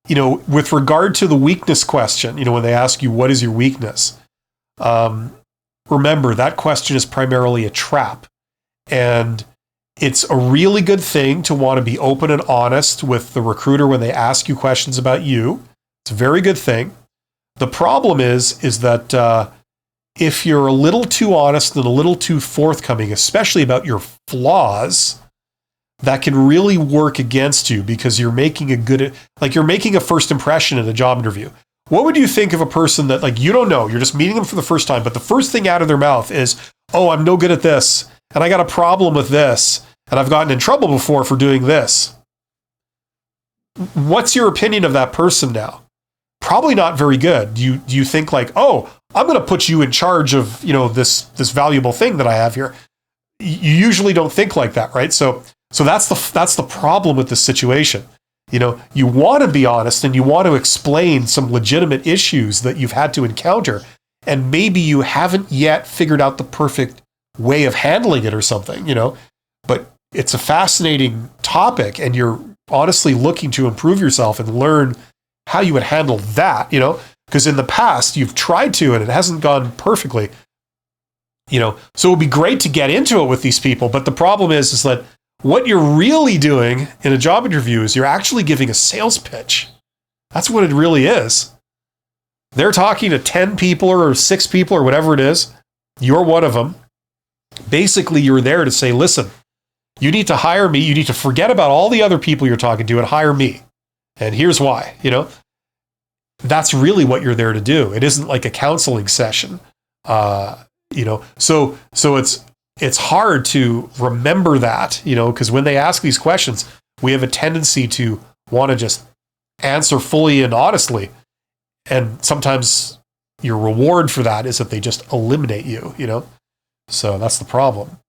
with regard to the weakness question, when they ask you, what is your weakness? Remember, that question is primarily a trap. And it's a really good thing to want to be open and honest with the recruiter when they ask you questions about you. It's a very good thing. The problem is that if you're a little too honest and a little too forthcoming, especially about your flaws, that can really work against you because you're making a first impression in a job interview. What would you think of a person that you don't know, you're just meeting them for the first time, but the first thing out of their mouth is, oh, I'm no good at this, and I got a problem with this, and I've gotten in trouble before for doing this. What's your opinion of that person now? Probably not very good. Do you think oh, I'm going to put you in charge of, this valuable thing that I have here? You usually don't think like that, right? So that's the problem with this situation. You want to be honest and you want to explain some legitimate issues that you've had to encounter, and maybe you haven't yet figured out the perfect way of handling it or something, but it's a fascinating topic and you're honestly looking to improve yourself and learn how you would handle that, because in the past you've tried to and it hasn't gone perfectly, so it would be great to get into it with these people. But the problem is that what you're really doing in a job interview is you're actually giving a sales pitch. That's what it really is. They're talking to 10 people or 6 people or whatever it is. You're one of them. Basically, you're there to say, listen, you need to hire me. You need to forget about all the other people you're talking to and hire me. And here's why, That's really what you're there to do. It isn't like a counseling session, So it's hard to remember that, because when they ask these questions, we have a tendency to want to just answer fully and honestly. And sometimes your reward for that is that they just eliminate you, So that's the problem.